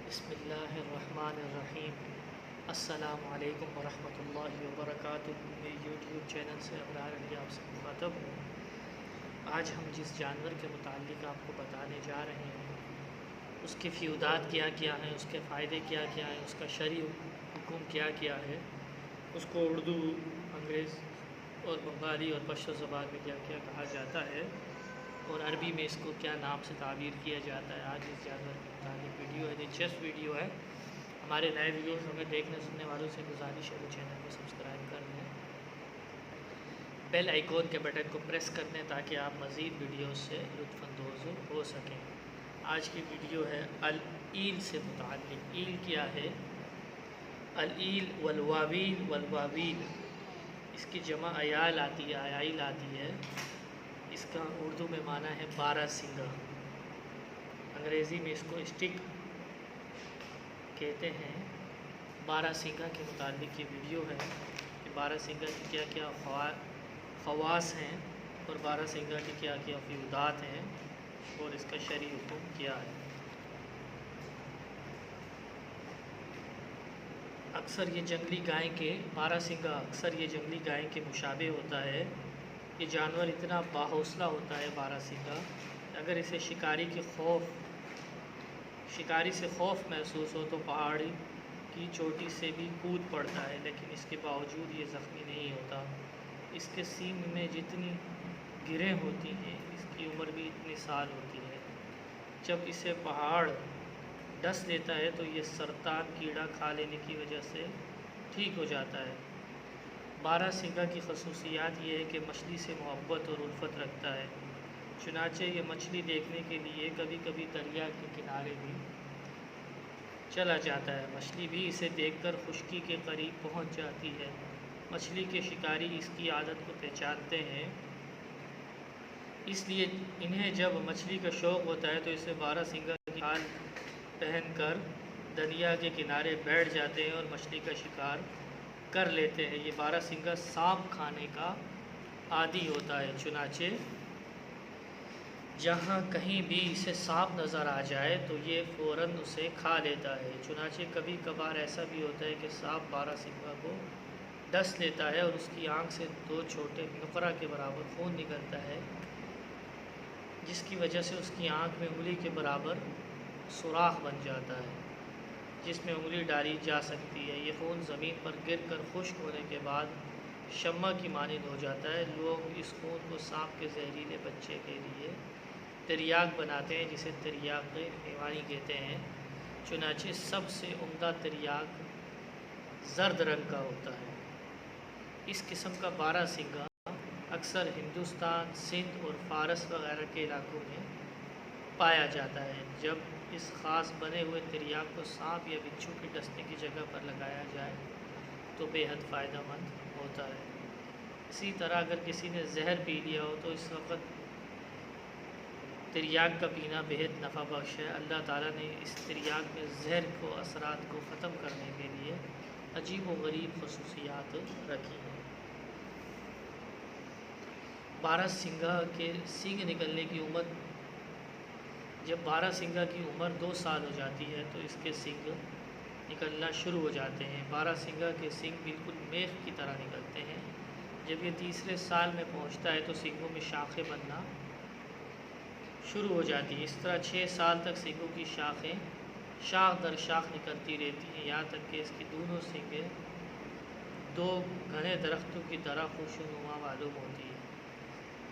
بسم اللہ الرحمن الرحیم۔ السلام علیکم ورحمۃ اللہ وبرکاتہ۔ میں یوٹیوب چینل سے ابرار علی آپ سے مخاطب ہوں۔ آج ہم جس جانور کے متعلق آپ کو بتانے جا رہے ہیں اس کے فیودات کیا کیا ہیں، اس کے فائدے کیا کیا ہیں، اس کا شرعی حکم کیا کیا ہے، اس کو اردو، انگریز اور بنگالی اور پشتو زبان میں کیا کیا کہا جاتا ہے اور عربی میں اس کو کیا نام سے تعبیر کیا جاتا ہے، آج اس جانور کے متعلق ویڈیو ہے، دلچسپ ویڈیو ہے۔ ہمارے نئے ویڈیوز ہمیں دیکھنے سننے والوں سے گزارش ہے وہ چینل کو سبسکرائب کر لیں، بیل آئیکن کے بٹن کو پریس کر دیں تاکہ آپ مزید ویڈیوز سے لطف اندوز ہو سکیں۔ آج کی ویڈیو ہے الایل سے متعلق۔ ایل کیا ہے؟ الایل والواویل والواویل، اس کی جمع عیال آتی ہے، عیائل آتی ہے۔ اس کا اردو میں معنی ہے بارہ سنگا، انگریزی میں اس کو اسٹک کہتے ہیں۔ بارہ سنگا کے متعلق یہ ویڈیو ہے کہ بارہ سنگا کی کیا کیا خواص ہیں اور بارہ سنگا کی کیا کیا فیودات ہیں اور اس کا شرعی حکم کیا ہے۔ اکثر یہ جنگلی گائے کے بارہ سنگا اکثر یہ جنگلی گائے کے مشابہ ہوتا ہے۔ یہ جانور اتنا باحوصلہ ہوتا ہے بارہ سنگا، اگر اسے شکاری سے خوف محسوس ہو تو پہاڑی کی چوٹی سے بھی کود پڑتا ہے، لیکن اس کے باوجود یہ زخمی نہیں ہوتا۔ اس کے سینگ میں جتنی گریں ہوتی ہیں اس کی عمر بھی اتنی سال ہوتی ہے۔ جب اسے پہاڑ ڈس لیتا ہے تو یہ سرطان کیڑا کھا لینے کی وجہ سے ٹھیک ہو جاتا ہے۔ بارہ سنگا کی خصوصیات یہ ہے کہ مچھلی سے محبت اور الفت رکھتا ہے، چنانچہ یہ مچھلی دیکھنے کے لیے کبھی کبھی دریا کے کنارے بھی چلا جاتا ہے۔ مچھلی بھی اسے دیکھ کر خشکی کے قریب پہنچ جاتی ہے۔ مچھلی کے شکاری اس کی عادت کو پہچانتے ہیں، اس لیے انہیں جب مچھلی کا شوق ہوتا ہے تو اسے بارہ سنگا کی کھال پہن کر دریا کے کنارے بیٹھ جاتے ہیں اور مچھلی کا شکار کر لیتے ہیں۔ یہ بارہ سنگا سانپ کھانے کا عادی ہوتا ہے، چنانچہ جہاں کہیں بھی اسے سانپ نظر آ جائے تو یہ فوراً اسے کھا لیتا ہے۔ چنانچہ کبھی کبھار ایسا بھی ہوتا ہے کہ سانپ بارہ سنگا کو ڈس لیتا ہے اور اس کی آنکھ سے دو چھوٹے نقرہ کے برابر خون نکلتا ہے، جس کی وجہ سے اس کی آنکھ میں انگلی کے برابر سوراخ بن جاتا ہے جس میں انگلی ڈالی جا سکتی ہے۔ یہ خون زمین پر گر کر خشک ہونے کے بعد شمع کی مانند ہو جاتا ہے۔ لوگ اس خون کو سانپ کے زہریلے بچے کے لیے تریاک بناتے ہیں، جسے تریاک حیوانی کہتے ہیں۔ چنانچہ سب سے عمدہ تریاک زرد رنگ کا ہوتا ہے۔ اس قسم کا بارہ سنگا اکثر ہندوستان، سندھ اور فارس وغیرہ کے علاقوں میں پایا جاتا ہے۔ جب اس خاص بنے ہوئے تریاک کو سانپ یا بچھو کے ڈسنے کی جگہ پر لگایا جائے تو بے حد فائدہ مند ہوتا ہے۔ اسی طرح اگر کسی نے زہر پی لیا ہو تو اس وقت تریاک کا پینا بہت نفع بخش ہے۔ اللہ تعالیٰ نے اس تریاک میں زہر کو اثرات کو ختم کرنے کے لیے عجیب و غریب خصوصیات رکھی ہیں۔ بارہ سنگا کے سینگ نکلنے کی عمر، جب بارہ سنگا کی عمر 2 سال ہو جاتی ہے تو اس کے سینگ نکلنا شروع ہو جاتے ہیں۔ بارہ سنگا کے سینگ بالکل میخ کی طرح نکلتے ہیں۔ جب یہ تیسرے سال میں پہنچتا ہے تو سینگوں میں شاخیں بننا شروع ہو جاتی ہیں۔ اس طرح 6 سال تک سینگوں کی شاخیں شاخ در شاخ نکلتی رہتی ہیں، یہاں تک کہ اس کی دونوں سینگیں 2 گھنے درختوں کی طرح خوشنما معلوم ہوتی ہیں۔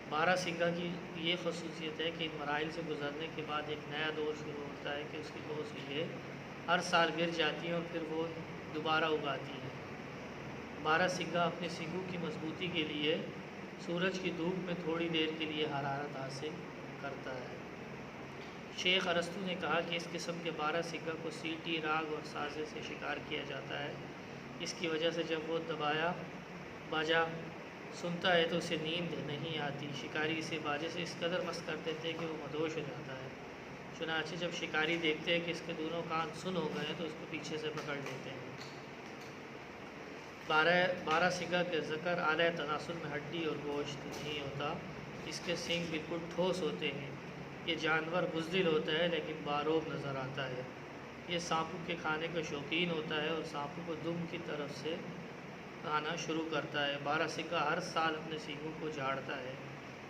بارہ سنگا کی یہ خصوصیت ہے کہ ان مراحل سے گزرنے کے بعد ایک نیا دور شروع ہوتا ہے کہ اس کی 2 سینگیں ہر سال گر جاتی ہیں اور پھر وہ دوبارہ اگاتی ہیں۔ بارہ سنگا اپنے سینگوں کی مضبوطی کے لیے سورج کی دھوپ میں تھوڑی دیر کے لیے حرارت حاصل کرتا ہے۔ شیخ ارسطو نے کہا کہ اس قسم کے بارہ سنگا کو سیٹی، راگ اور سازے سے شکار کیا جاتا ہے۔ اس کی وجہ سے جب وہ دبایا باجا سنتا ہے تو اسے نیند نہیں آتی۔ شکاری اسے باجے سے اس قدر مست کر دیتے ہیں کہ وہ مدہوش ہو جاتا ہے۔ چنانچہ جب شکاری دیکھتے ہیں کہ اس کے دونوں کان سن ہو گئے تو اس کو پیچھے سے پکڑ لیتے ہیں۔ بارہ سنگا کے ذکر اعلیٰ تناسل میں ہڈی اور گوشت نہیں ہوتا، اس کے سینگ بالکل ٹھوس ہوتے ہیں۔ یہ جانور بزدل ہوتا ہے لیکن باروب نظر آتا ہے۔ یہ سانپوں کے کھانے کا شوقین ہوتا ہے اور سانپوں کو دم کی طرف سے کھانا شروع کرتا ہے۔ بارہ سنگھا ہر سال اپنے سینگوں کو جھاڑتا ہے۔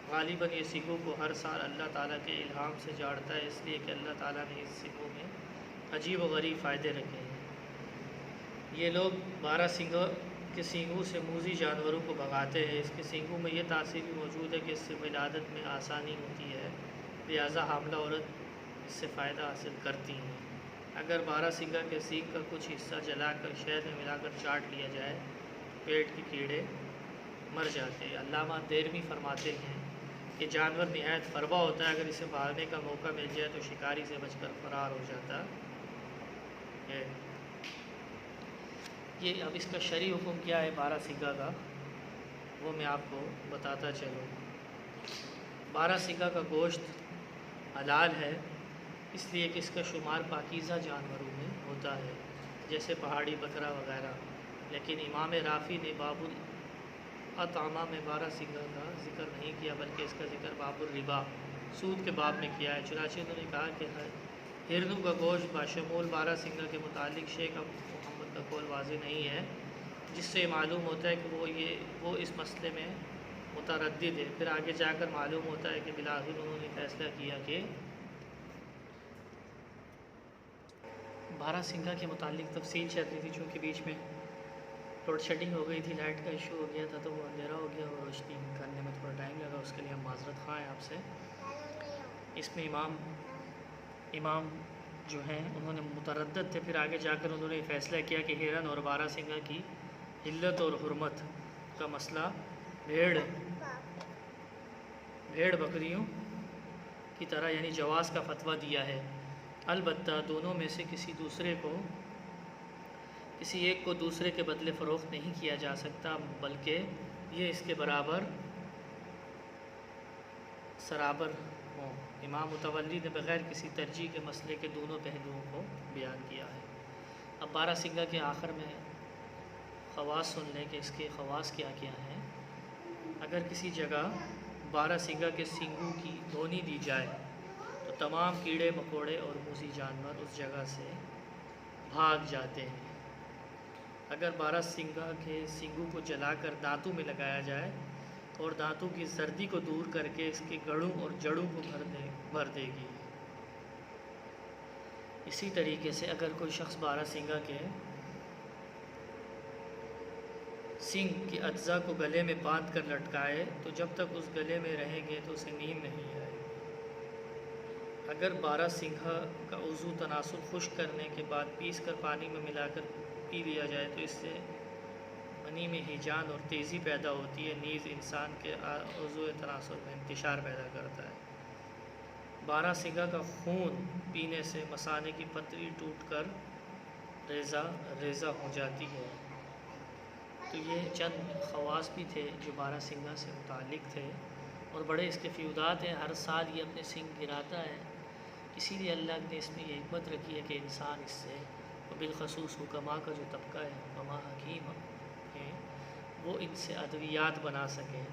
غالباً یہ سینگوں کو ہر سال اللہ تعالیٰ کے الہام سے جھاڑتا ہے، اس لیے کہ اللہ تعالیٰ نے اس سینگوں میں عجیب و غریب فائدے رکھے ہیں۔ یہ لوگ بارہ سنگھا کے سینگوں سے موذی جانوروں کو بھگاتے ہیں۔ اس کے سینگوں میں یہ تاثیر بھی موجود ہے کہ اس سے ولادت میں آسانی ہوتی ہے، لہٰذا حاملہ عورت اس سے فائدہ حاصل کرتی ہیں۔ اگر بارہ سنگھا کے سینگ کا کچھ حصہ جلا کر شہد میں ملا کر چاٹ لیا جائے پیٹ کے کیڑے مر جاتے ہیں۔ علامہ دیرمی فرماتے ہیں کہ جانور نہایت فربا ہوتا ہے، اگر اسے بھاگنے کا موقع مل جائے تو شکاری سے بچ کر فرار ہو جاتا ہے۔ یہ اب اس کا شرعی حکم کیا ہے بارہ سنگھا کا، وہ میں آپ کو بتاتا چلوں۔ بارہ سنگھا کا گوشت حلال ہے، اس لیے کہ اس کا شمار پاکیزہ جانوروں میں ہوتا ہے، جیسے پہاڑی بکرا وغیرہ، لیکن امام رافی نے باب الاطعمہ میں بارہ سنگھا کا ذکر نہیں کیا، بلکہ اس کا ذکر باب الربا، سود کے باب میں کیا ہے۔ چنانچہ انہوں نے کہا کہ ہرنوں کا گوشت بشمول بارہ سنگھا کے متعلق شیخ ابو محمد کا قول واضح نہیں ہے، جس سے معلوم ہوتا ہے کہ وہ اس مسئلے میں متردد ہے۔ پھر آگے جا کر معلوم ہوتا ہے کہ بالآخر انہوں نے فیصلہ کیا کہ بارہ سنگھا کے متعلق تفصیل چل رہی تھی، چونکہ بیچ میں لوڈ شیڈنگ ہو گئی تھی، لائٹ کا ایشو ہو گیا تھا، تو وہ اندھیرا ہو گیا اور روشنی کرنے میں تھوڑا ٹائم لگا، اس کے لیے ہم معذرت خواہ ہیں آپ سے۔ اس میں امام جو ہیں انہوں نے متردد تھے، پھر آگے جا کر انہوں نے فیصلہ کیا کہ ہرن اور بارہ سنگھا کی حلت اور حرمت کا مسئلہ بھیڑ بکریوں کی طرح یعنی جواز کا فتویٰ دیا ہے۔ البتہ دونوں میں سے کسی ایک کو دوسرے کے بدلے فروخت نہیں کیا جا سکتا، بلکہ یہ اس کے برابر سرابر ہوں۔ امام متولی نے بغیر کسی ترجیح کے مسئلے کے دونوں پہلوؤں کو بیان کیا ہے۔ اب بارہ سنگھا کے آخر میں خواص سن لیں کہ اس کے خواص کیا کیا ہیں۔ اگر کسی جگہ بارہ سنگھا کے سینگوں کی دھونی دی جائے تو تمام کیڑے مکوڑے اور موذی جانور اس جگہ سے بھاگ جاتے ہیں۔ اگر بارہ سنگھا کے سینگوں کو جلا کر دانتوں میں لگایا جائے اور دانتوں کی زردی کو دور کر کے اس کے گڑوں اور جڑوں کو بھر دے گی۔ اسی طریقے سے اگر کوئی شخص بارہ سنگھا کے سینگ کے اجزاء کو گلے میں باندھ کر لٹکائے تو جب تک اس گلے میں رہیں گے تو اسے نیند نہیں آئے۔ اگر بارہ سنگھا کا عضو تناسل خشک کرنے کے بعد پیس کر پانی میں ملا کر پی لیا جائے تو اس سے منی میں ہیجان اور تیزی پیدا ہوتی ہے، نیز انسان کے عضو تناسل میں انتشار پیدا کرتا ہے۔ بارہ سنگھا کا خون پینے سے مثانے کی پتری ٹوٹ کر ریزہ ہو جاتی ہے۔ تو یہ چند خواص بھی تھے جو بارہ سنگھا سے متعلق تھے، اور بڑے اس کے فیودات ہیں۔ ہر سال یہ اپنے سنگ گراتا ہے، اسی لیے اللہ نے اس میں یہ حکمت رکھی ہے کہ انسان اس سے بالخصوص حکماء کا جو طبقہ ہے، حکماء حکیم ہیں، وہ ان سے ادویات بنا سکیں۔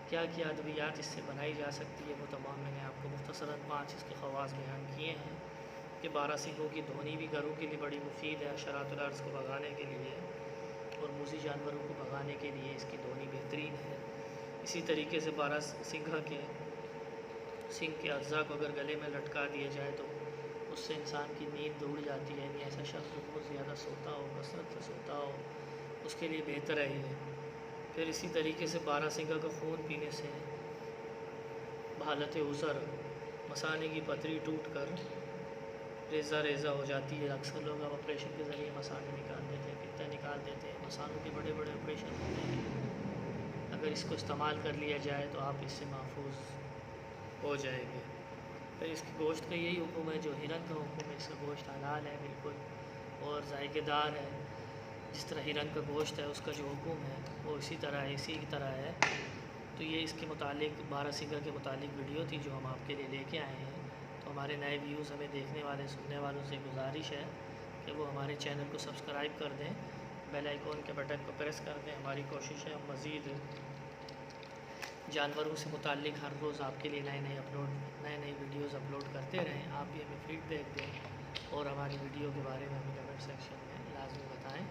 کیا ادویات اس سے بنائی جا سکتی ہے، وہ تمام میں نے آپ کو مختصراً 5 اس کے خواص بیان کیے ہیں کہ بارہ سنگھوں کی دھونی بھی گھروں کے لیے بڑی مفید ہے، حشرات الارض کو بھگانے کے لیے اور موذی جانوروں کو بھگانے کے لیے اس کی دھونی بہترین ہے۔ اسی طریقے سے بارہ سنگھا کے سنگ کے اجزاء کو اگر گلے میں لٹکا دیا جائے تو اس سے انسان کی نیند دوڑ جاتی ہے، یعنی ایسا شخص جو بہت زیادہ سوتا ہو، کثرت سے سوتا ہو، اس کے لیے بہتر ہے یہ۔ پھر اسی طریقے سے بارہ سنگھا کا خون پینے سے بحالت عذر مثانے کی پتری ٹوٹ کر ریزہ ہو جاتی ہے۔ اکثر لوگ اب آپریشن کے ذریعے مثانے نکال دیتے ہیں، پتا نکال دیتے ہیں، مثانوں کے بڑے بڑے آپریشن ہوتے ہیں۔ اگر اس کو استعمال کر لیا جائے تو آپ اس سے محفوظ ہو جائیں گے۔ پھر اس کے گوشت کا یہی حکم ہے جو ہرن کا حکم ہے، اس کا گوشت حلال ہے بالکل اور ذائقہ دار ہے۔ جس طرح ہرن کا گوشت ہے اس کا جو حکم ہے وہ اسی کی طرح ہے۔ تو یہ اس کے متعلق بارہ سنگھا کے متعلق ویڈیو تھی جو ہم آپ کے لیے لے کے آئے ہیں۔ تو ہمارے نئے ویوز ہمیں دیکھنے والے سننے والوں سے گزارش ہے کہ وہ ہمارے چینل کو سبسکرائب کر دیں، بیل آئیکن کے بٹن کو پریس کر دیں۔ ہماری کوشش ہے ہم مزید جانوروں سے متعلق ہر روز آپ کے لیے نئے ویڈیوز اپلوڈ کرتے رہیں۔ آپ بھی ہمیں فیڈ بیک دیں اور ہماری ویڈیو کے بارے میں ہمیں کمنٹ سیکشن میں لازمی بتائیں۔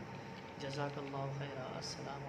جزاک اللہ خیر، السلام